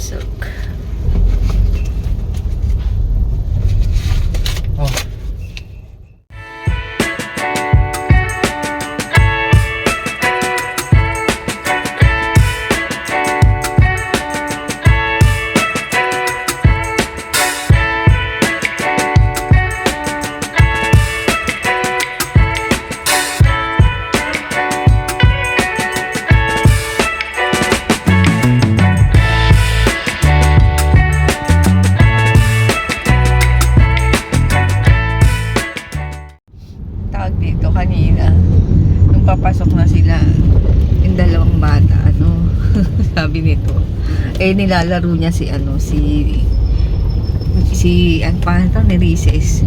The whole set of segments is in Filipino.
Pasok. Oh. Tawag dito kanina, nung papasok na sila, yung dalawang bata, sabi nito, nilalaro niya si ano pa ito, ni Rises.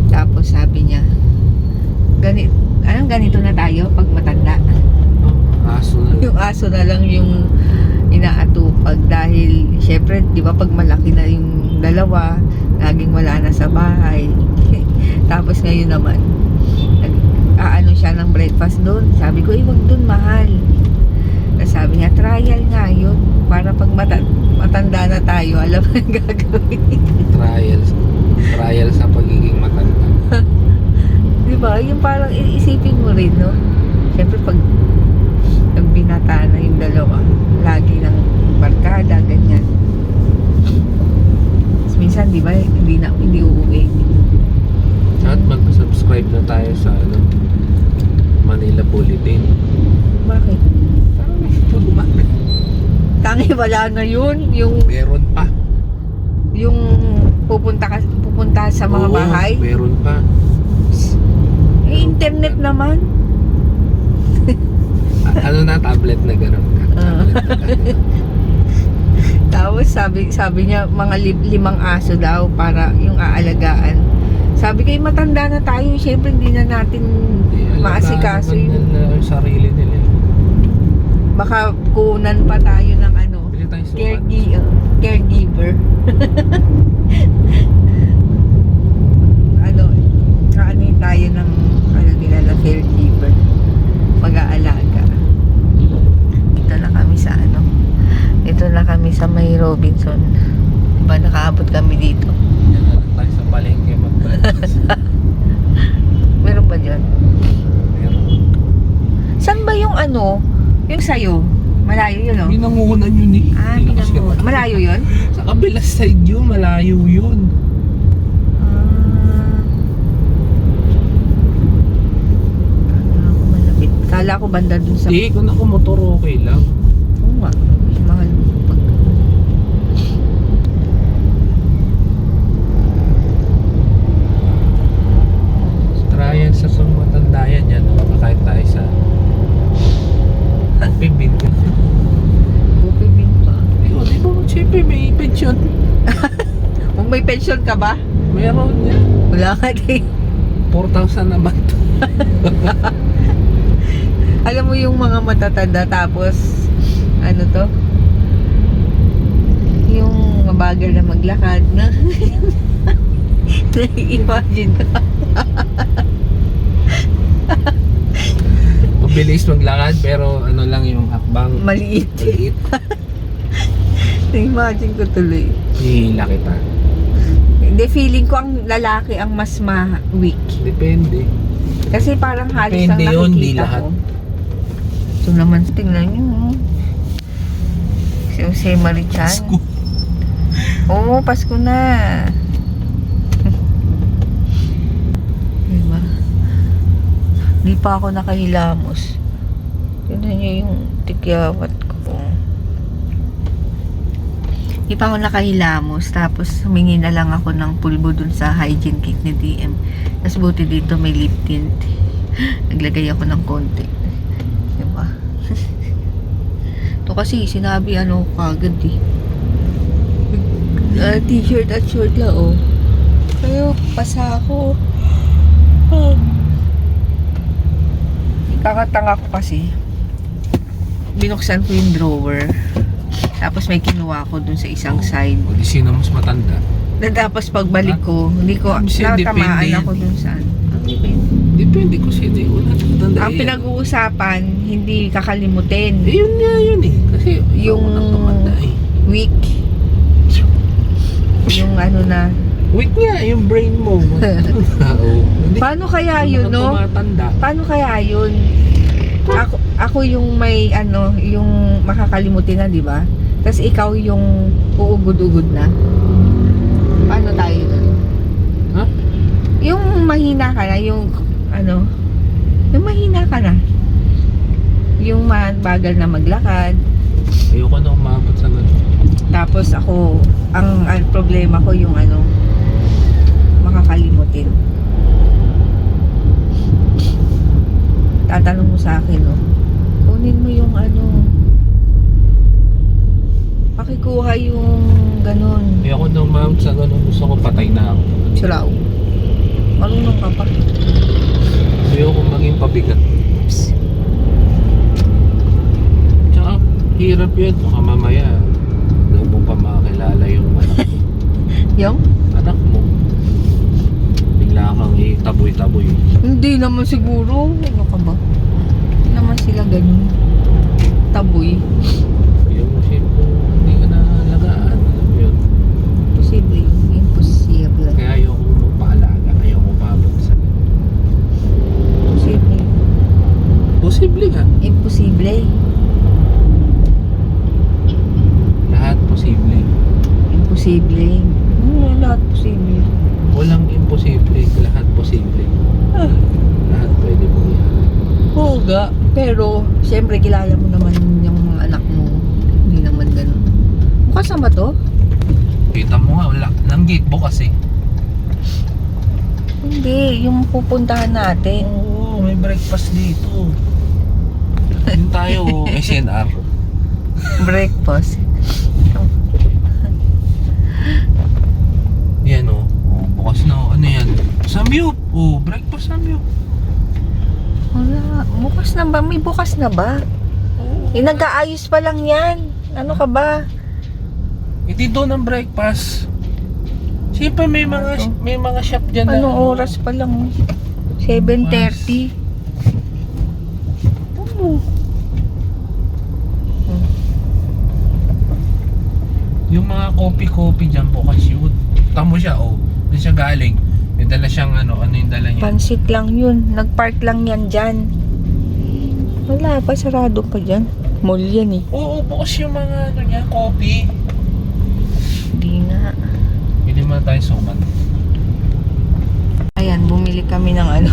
Tapos sabi niya, ganito na tayo pag matanda. Aso na. Yung aso na lang yung inaatupag dahil syempre, di ba, pag malaki na yung dalawa, laging wala na sa bahay. Tapos ngayon naman, aano siya ng breakfast doon. Sabi ko, wag doon, mahal. Tapos sabi niya, trial nga yun. Para pag matanda na tayo, alam mo ang gagawin. Trial sa pagiging matanda. Diba? Yung parang iisipin mo rin, no? Siyempre pag binata na yung dalawa, lagi ng barkada, ganyan. Tapos minsan, di ba, hindi uuwi. At mag-subscribe na tayo sa Manila Bulletin. Bakit? Parang may tulungan. Tangi, wala na yun. Yung Meron pa. pupunta sa mga Oo, bahay. Meron pa. Internet naman. Tablet na gano'n. Tapos sabi niya, mga 5 aso daw para yung aalagaan. Sabi ko, matanda na tayo. Siyempre, hindi na natin maasikaso yung sarili nila. baka kunan pa tayo ng Bili tayo sukat. caregiver. Kaano tayo ng nila na caregiver, mag-aalaga. Ito na kami sa may Robinson. Diba, nakaabot kami dito. Yan na lang tayo sa palengke mag-breakfast. Meron ba dyan? Meron. Saan ba yung yung sayo? Malayo yun, no? Binangunan yun eh. Pinangunan. Malayo yun? Sa kabilang side yun, malayo yun. Kala ko banda dun sa... Hindi, kung ako motor okay lang. Oo nga. Mahal pag... Trial sa sumatandayan yan. Makakain tayo sa Pibin. Bupibin pa. Ayun, di ba? Siyempre may pension. Kung may pension ka ba? Meron yan. Wala ka din. 4,000 naman to. Alam mo yung mga matatanda tapos yung mabagal na maglakad na nai-imagine ko. Mabilis maglakad pero lang yung hakbang Maliit. Na-imagine ko tuloy. Hihila kita. Hindi, feeling ko ang lalaki ang mas weak. Depende. Kasi parang halos Depende ang yun, di nakikita lahat. ko. Ito naman, tingnan nyo. Si Jose Marichan. Pasko. Oo, Pasko na. Diba? Di pa ako nakahilamos. Tignan nyo yung tikyawat ko. Di pa ako nakahilamos. Tapos humingi na lang ako ng pulbo dun sa hygiene kit ni DM. Tapos buti dito may lip tint. Naglagay ako ng konti. Diba? Ito kasi sinabi kagad eh. T-shirt at short lang Kaya pasa ako. Kakatanga ko kasi. Binuksan ko yung drawer. Tapos may kinuha ko dun sa isang side. O di sino mas matanda? Tapos pagbalik ko, hindi ko natamaan ako dun sa Depende ko sino yung Ang pinag-uusapan, hindi kakalimutin. Yun nga yun eh. Kasi Yung ako nang tumanda eh. weak. Yung ano na. Weak nga yung brain mo. Oo. Hindi Paano kaya yun, no? tumatanda. Paano kaya yun? Ako yung may ano, yung makakalimutin na, di ba? Tapos ikaw yung uugod-ugod na. Paano tayo nun? Ha? Yung mahina ka na, yung ano, yung mahina ka na. Yung bagal na maglakad. Ayoko na umabot sa ganun. Tapos ako, ang problema ko yung ano, makakalimutin. Tatanong mo sa akin, no? Kunin mo yung ano, pakikuha yung ganun. Ayoko na umabot sa ganun. Gusto ko patay na ako. Suraw. Marunong ka pa. Ayoko maging pabigat. Tsaka, hirap yun. Baka mamaya, daw mo pa makakilala yung anak mo. Yung? Anak mo. Bigla kang itaboy-taboy. Hindi naman siguro. Ano ka ba? Hindi naman sila ganun. Taboy. Yung shape mo, hindi ka na alagaan. Alam mo yun. Posible yun. Imposible. Kaya ayoko magpaalaga. Ayoko umabot sa ganun. Posible. Posible nga. Imposible. Lahat posible. Imposible. Lahat posible. Walang imposible. Lahat posible. Lahat pwede mong yan. Oo ga. Pero, syempre, kilala mo naman yung mga anak mo. Hindi naman ganun. Bukas na ba to? Kita mo nga, wala. Nang gate bukas eh. Hindi. Yung pupuntahan natin. Oo, may breakfast dito. Yun tayo, SNR. Breakfast. Yan o. Oh, bukas na oh. Ano yan? Samyup. Oh, breakfast samyup. Wala. Bukas na ba? May bukas na ba? Oo. Nag-aayos pa lang yan. Ano ka ba? Hindi doon ang breakfast. Siyempre may mga shop dyan na. Anong oras pa lang? 7:30. Oo. Yung mga coffee dyan bukas yun. Tamo siya oh. Doon siya galing. May dala siyang ano yung dala niya? Pansit lang yun. Nag-park lang yan dyan. Wala pa. Sarado pa dyan. Mall yan eh. Oo, bukas yung mga ano niya, coffee. Hindi nga. Bili mo na tayo suman. Ayan, bumili kami ng ano.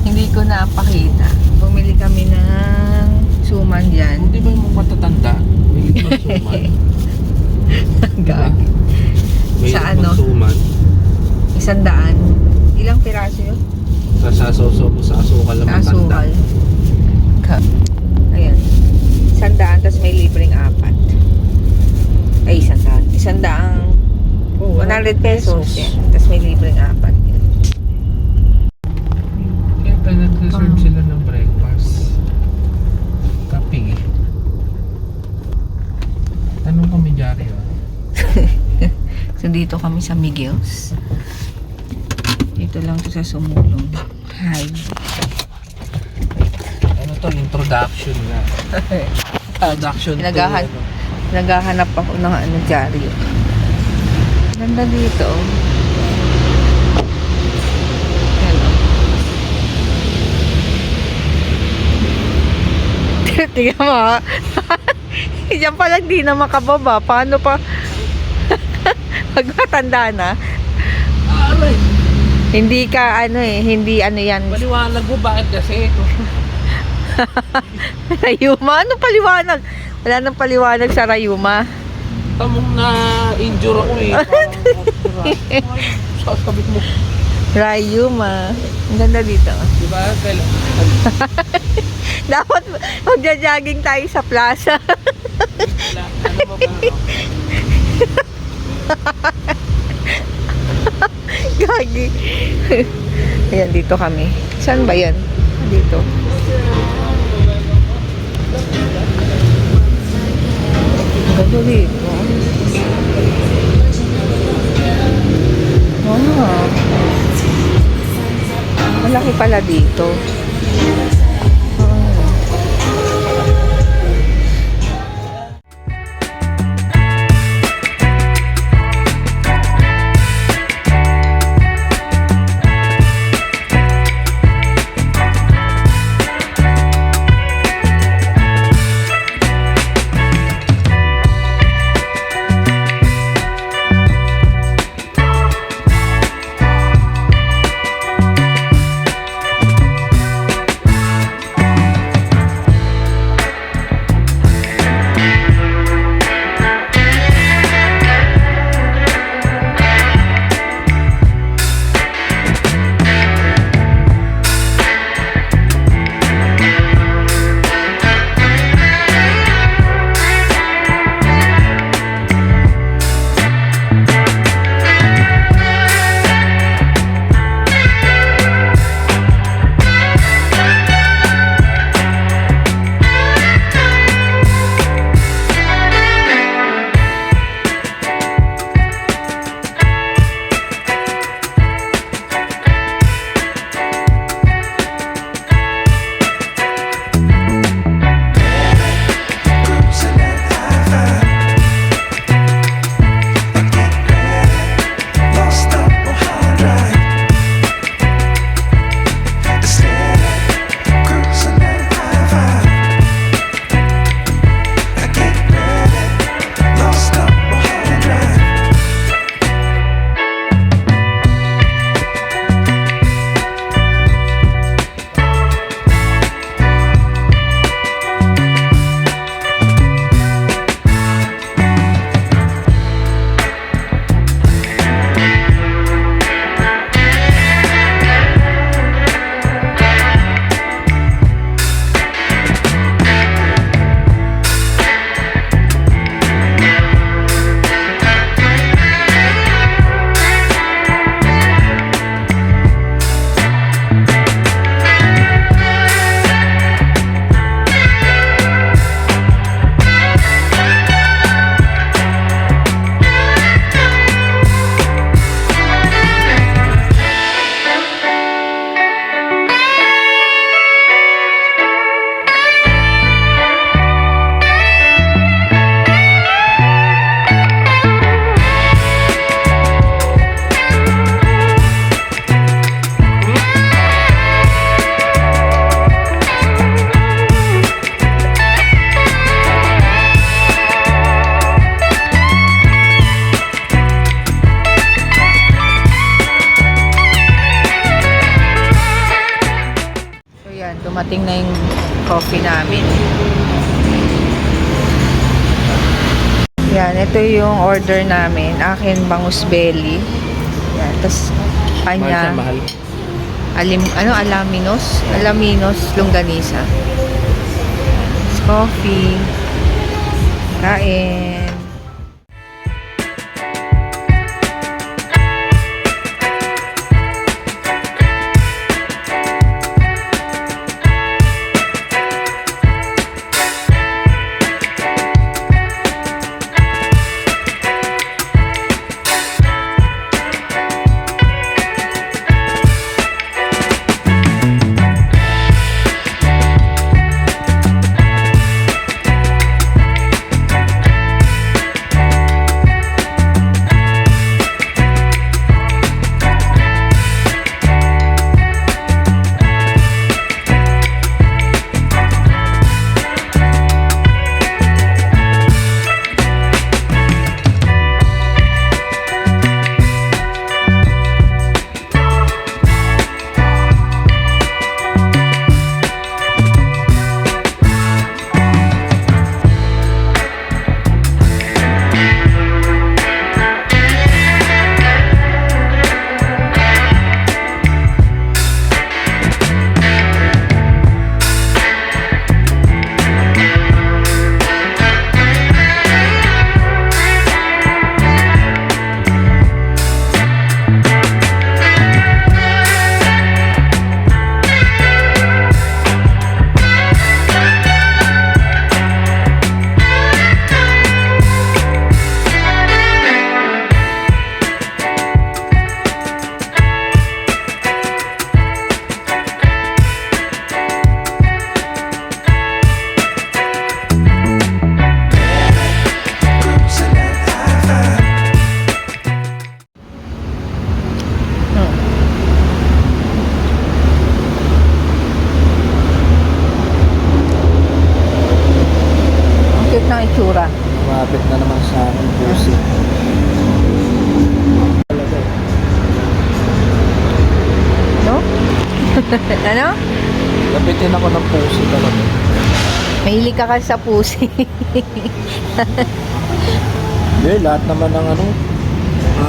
Hindi ko napakita. Bumili kami ng suman dyan. Hindi ba yung mga matatanda? Bili mo suman. Gag. May Sa ano? suman. 100. Ilang piraso yun? Sasasoso mo sa asukal ng Sa matanda. asukal. Ayan. 100, tapos may libreng 4. Ay, 100. 100. Oh, 100 pesos. Yan. Tapos may libreng 4. Yan. Siyempre nag-reserve sila ng breakfast. Kape. Tanong kami dyaryo. So, dito kami sa Miguel's. Dito lang to sa Sumulong. Hi. Ano to? Introduction na. Introduction Nagahan- to. Naghahanap ako ng ano, dyaryo. Ganda dito. Oh. Yan, oh. Tingnan mo ha. Diyan pa lang di na makababa. Paano pa? Pag matanda na. Aray! Hindi ka ano eh. Hindi ano yan. Paliwanag mo bakit kasi ito? Rayuma? Ano paliwanag? Wala nang paliwanag sa Rayuma. Tamong na-injure ako eh. Sasabi mo. Rayuma. Ang ganda dito. Diba? Dapat magja-jogging tayo sa plaza. Ano mo ba? Gagi. Ayan, dito kami. Saan ba yan? Dito. Ganda dito. Wow. Malaki pala dito. Oh. dumating na yung coffee namin. Yan, ito yung order namin. Akin, bangus belly. Yan, tapos Mahal kanya, siya, mahal. alaminos? Alaminos, longganisa. Tapos coffee. Kain. Ang itsura. Lumapit na naman sa akin, pusi. No? Ano? Lapitin ako ng pusi talaga. Mahilig ka kasi sa pusi. Hindi, lahat naman ng ano,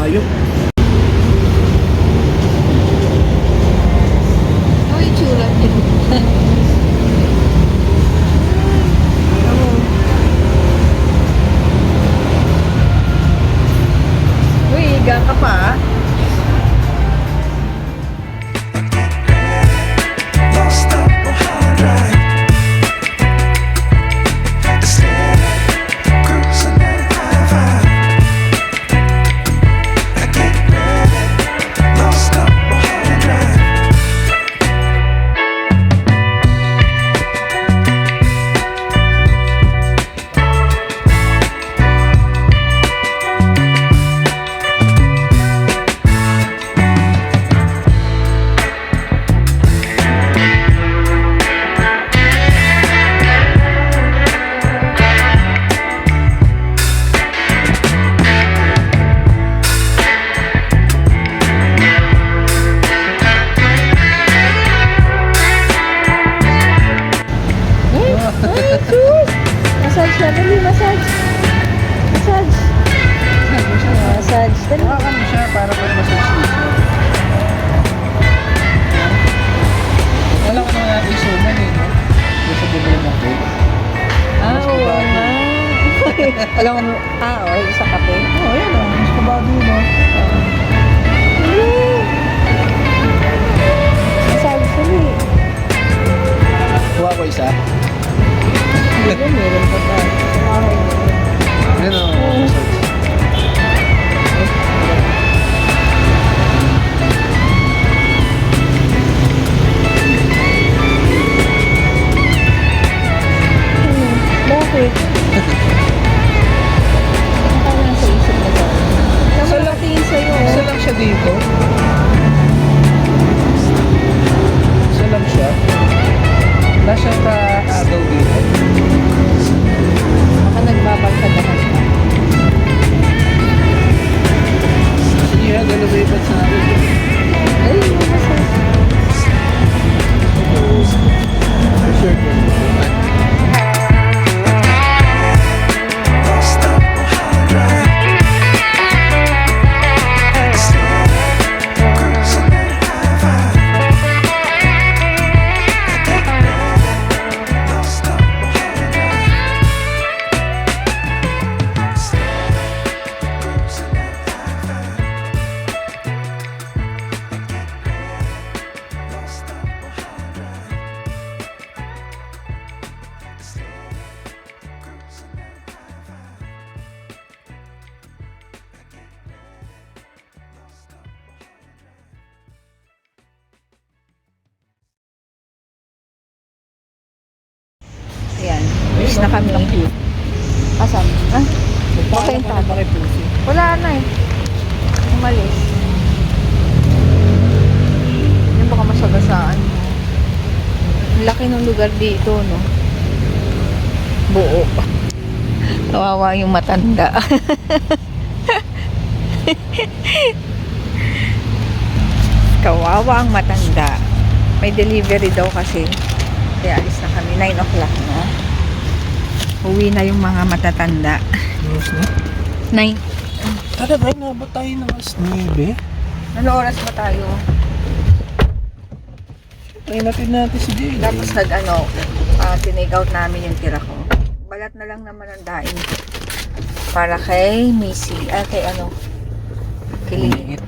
ayok. Ang itsura niya. Uy, higa ka pa ah. Lost up on hard ride. Instead of cruising at high five, I get ready. Lost up on hard ride. Massage na, dali, massage. Massage. Massage, dali. Ano siya para pag-massage dito? Wala ko naman natin isuman eh, no? Gusto bumili ng cake. Ah, oo nga. Alam mo, okay, sa kape. Oh, yan o. Mas kabado yun, no? Massage, dali. Kuha ko isa. Meron pa ba? Yan o. Massage. Bakit? Ano lang sa isip mo ba? Tama nakatingin sa'yo. Isa lang siya dito. Isa lang siya. Wala siyang ka-agaw dito. Baka nagbabagkadahan ka. Alis na kami. Asan? Ah? Okay, tama. Wala na eh. Umalis. Yan baka masagasaan. Ang laki ng lugar dito, no? Buo. Kawawa yung matanda. Kawawa ang matanda. May delivery daw kasi. Kaya alis na kami. 9 o'clock na. Uwi na yung mga matatanda. Oras na? 9. Talaga, nabot tayo ng alas 9. Ano oras ba tayo? Try natin si Jay. Tapos tinake out namin yung tira ko. Balat na lang naman ang daing. Para kay Missy. Kay Kay Liit.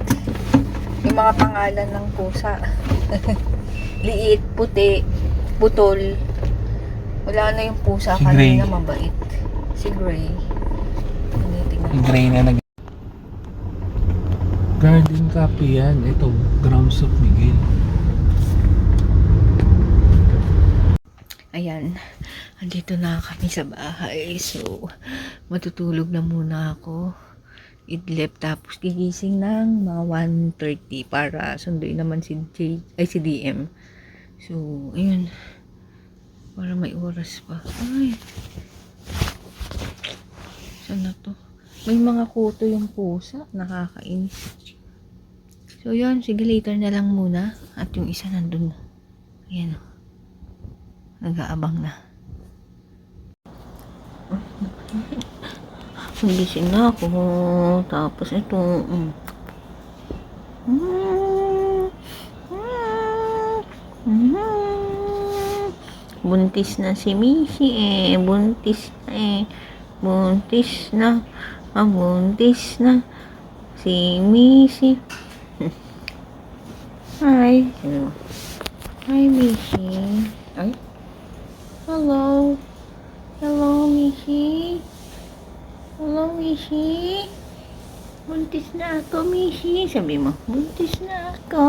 Yung mga pangalan ng pusa. Liit, puti, putol. Wala na yung pusa. Si Kanina Gray. mabait. Si Gray. Yung gray na Garden copy yan. Ito, Grounds of Miguel. Ayan, andito na kami sa bahay. So, matutulog na muna ako. Idlip, tapos gigising ng mga 1:30 para sunduin naman si DM. So, ayun. Para may oras pa. Ay. Saan na to? May mga kuto yung pusa. Nakakainis. So, yun. Sige, later na lang muna. At yung isa nandun na. Ayan o. Nag-aabang na. Gising na ako. Tapos ito. Buntis na si Missy eh. Buntis na eh. Buntis na. Buntis na. Si Missy. Hi. Hi, Missy. Ay. Hello. Hello, Missy. Hello, Missy. Buntis na ako, Missy. Sabi mo, buntis na ako.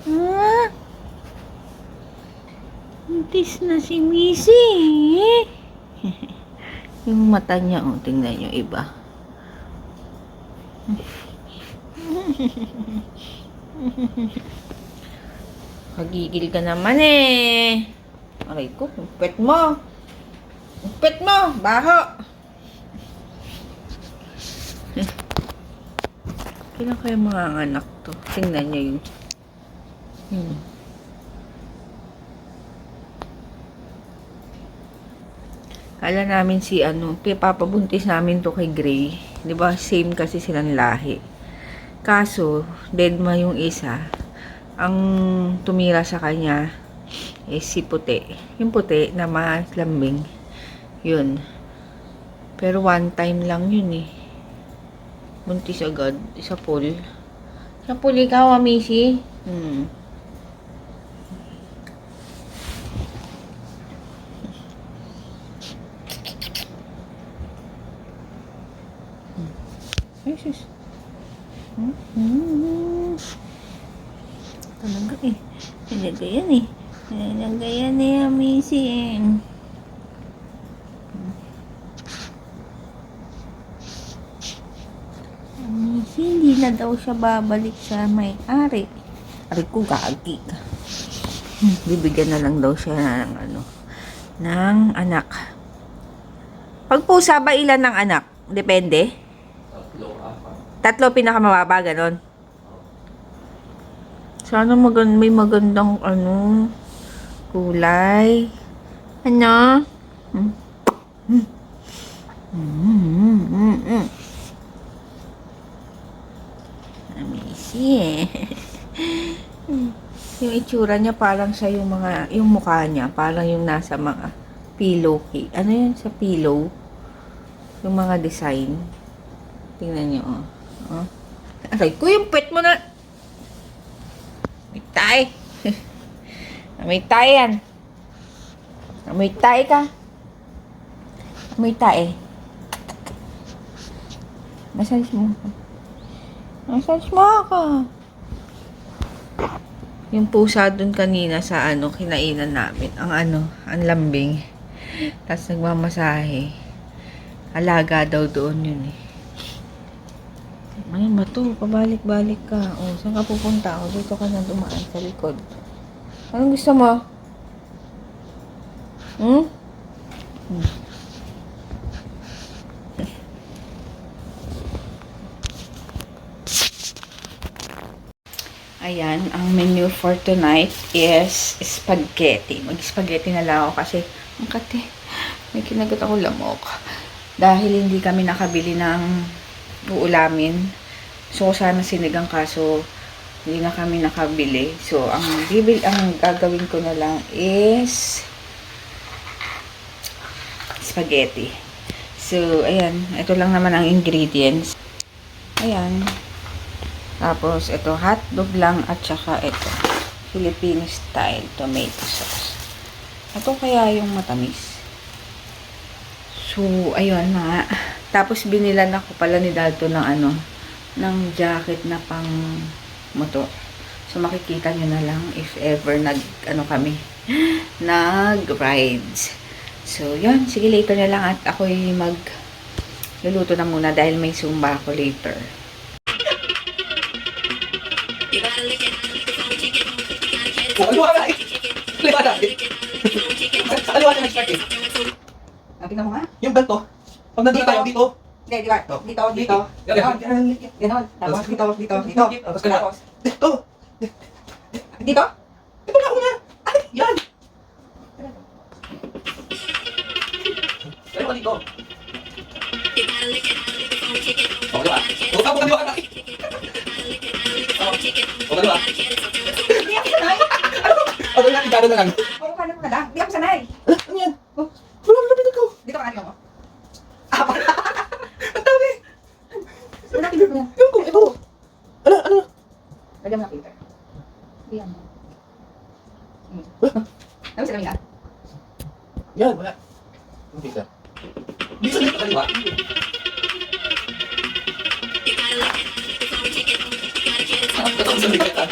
Ha? Buntis na si Missy. Yung mata niya, oh, tingnan niyo, iba. Kagigil ka naman eh. Aray ko, umpet mo. Umpet mo, baho. Kailan kaya mga anak to? Tingnan niyo yun. Kala namin si papabuntis namin to kay Gray. 'Di ba? Same kasi silang lahi. Kaso, deadma yung isa. Ang tumira sa kanya is si puti. Yung puti na mas lambing. Yun. Pero one time lang yun eh. Buntis agad. Isa pool. Isa pool ikaw, Missy. Ay, sis. Talaga eh. Talaga yan eh. Talaga yan eh, Missy eh. Missy, hindi na daw siya babalik sa may-ari. Ari ko, gagi ka. Bibigyan na lang daw siya ng anak. Pag pusa ba ilan ng anak? Depende? 3 pinakamababa, ganon. Sana may magandang kulay. Ano? Missy eh. Yung itsura niya parang siya yung mukha niya parang yung nasa mga pillow cake. Ano yun sa pillow? Yung mga design. Tingnan niyo oh. Aray ko, yung pet mo na. May tae. May tae yan. May tae ka. May tae. Massage mo. Massage mo ako. Yung pusa dun kanina sa kinainan namin. Ang lambing. Tapos nagmamasahe. Alaga daw doon yun eh. Ano ba to? Pabalik-balik ka. O, saan ka pupunta? O, dito ka na dumaan sa likod. Anong gusto mo? Hmm? Ayan, ang menu for tonight is spaghetti. Mag-spaghetti na lang ako kasi makati, may kinagat ako lamok. Dahil hindi kami nakabili ng uulamin. So, sana sinigang kaso hindi na kami nakabili. So, ang gagawin ko na lang is spaghetti. So, ayan. Ito lang naman ang ingredients. Ayan. Tapos, ito, hotdog lang at saka ito, Filipino style tomato sauce. Ito kaya yung matamis. So, ayun na. Tapos, binilan ako pala ni Dalton ng ng jacket na pang moto. So, makikita nyo na lang if ever kami, nag-rides. So, yun. Sige, later na lang at ako'y luluto na muna dahil may zumba ako later. Aliwa ka na eh. Aliwa na. Aliwa na nag-start eh. Tingnan mo nga. Yung ganito. Pag nandito tayo, dito. Hindi, di ba? Dito. Ganon. Tapos dito. Tapos ka na. Dito. Dito? Dito na ako na. Ay, yan. Aliwa dito. O, aliwa. O, tapos aliwa ka na eh. O, aliwa. O, aliwa. Igado na lang. Oo, paano mo na lang? Hindi ako sanay. Ano yan? Wala mo lapit ako. Dito ka mo. Ang dami. Wala pinag mo. Yung kung ito. Ano? Lagyan mo na filter. Diyan mo. Ano sila mga? Yan, wala. Hindi ka. Bisa dito kaliwa. Ito ang sabi ka.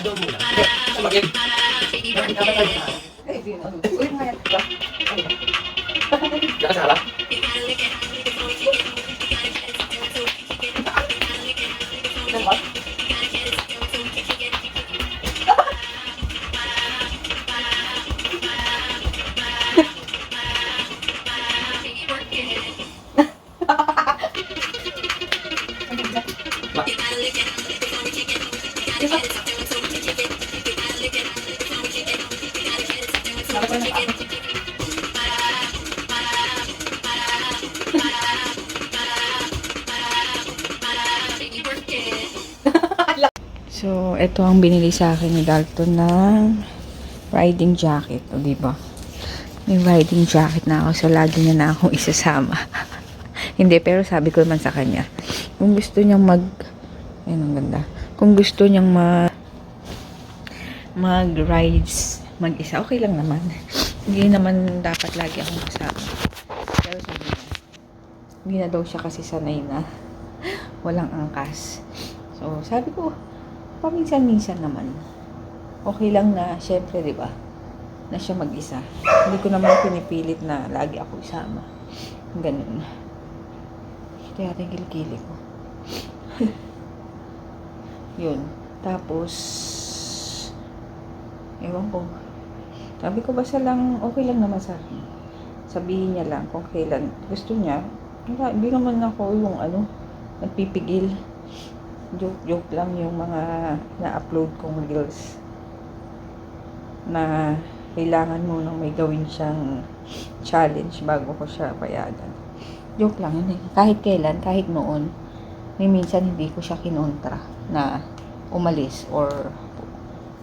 Ano muna? Sumagin. Ulit mo yan. Diyan sa harap. So, ito ang binili sa akin ni Dalton ng riding jacket. O, diba? May riding jacket na ako. So, lagi niya na akong isasama. Hindi, pero sabi ko naman sa kanya, kung gusto niyang ayun, ang ganda. Kung gusto niyang mag-rides mag-isa, okay lang naman. Hindi naman dapat lagi akong kasama. Pero sabi niya, hindi na daw siya kasi sanay na walang angkas. So, sabi ko, paminsan-minsan naman. Okay lang na, syempre, di ba? Na siya mag-isa. Hindi ko naman pinipilit na lagi ako isama. Ganun. Kaya rin kilikili ko. Yun. Tapos, ewan ko. Sabi ko, basta lang, okay lang naman sa akin. Sabihin niya lang kung kailan gusto niya. Hindi naman ako yung nagpipigil. Joke lang yung mga na-upload kong reels na kailangan mo nang may gawin siyang challenge bago ko siya payagan. Joke lang yun eh. Kahit kailan, kahit noon, may minsan hindi ko siya kinontra na umalis or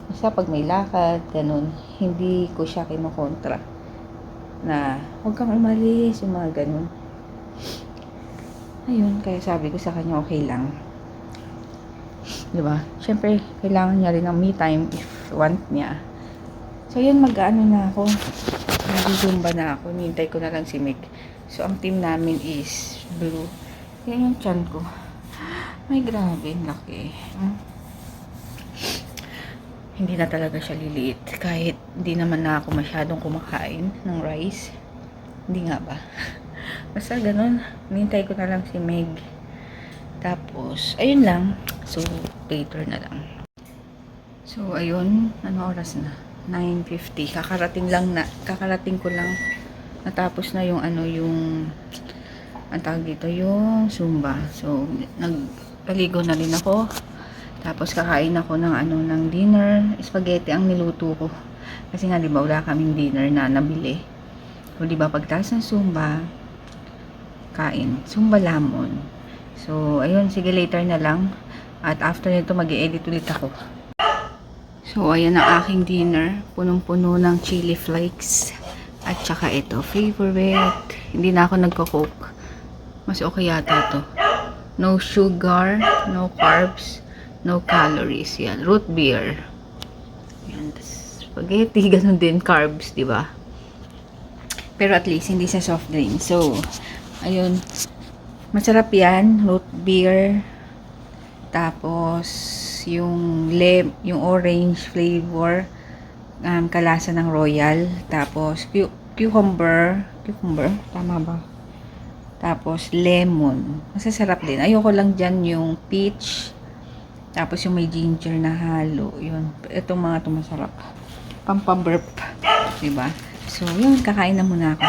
basta pag may lakad, ganun, hindi ko siya kinokontra na huwag kang umalis, yung mga ganun. Ayun, kaya sabi ko sa kanya okay lang. Diba? Siyempre, kailangan niya rin ng me time if want niya. So, yun, mag-ano na ako. Nag-zumba na ako. Nintay ko na lang si Mick. So, ang team namin is blue. Yan yung chan ko. Ay, grabe, laki. Hindi na talaga siya liliit. Kahit hindi naman na ako masyadong kumakain ng rice. Hindi nga ba? Basta ganun. Nintay ko na lang si Meg. Tapos, ayun lang. So, later na lang. So, ayun. Ano oras na? 9:50. Kakarating ko lang. Natapos na yung ang tawag dito, yung Zumba. So, nagpaligo na rin ako. Tapos kakain ako ng dinner. Spaghetti ang niluto ko. Kasi nga, di ba, wala kaming dinner na nabili. So, di ba, pagtas ng Zumba, kain. Zumba lamon. So, ayun, sige, later na lang. At after nito, mag-i-edit ulit ako. So, ayan ang aking dinner. Punong-puno ng chili flakes. At saka ito, favorite. Hindi na ako nagko-coke. Mas okay yata to. No sugar, no carbs, no calories. Yan, root beer. Yan, spaghetti, ganun din, carbs, di ba? Pero at least, hindi sa soft drink. So, ayun. Masarap yan, root beer. Tapos, yung orange flavor, kalasa ng royal. Tapos, cucumber, tama ba? Tapos, lemon. Masasarap din. Ayoko lang dyan yung peach. Tapos, yung may ginger na halo. Yun. Itong mga ito masarap. Pampaburp. Diba? So, yun. Kakain na muna ako.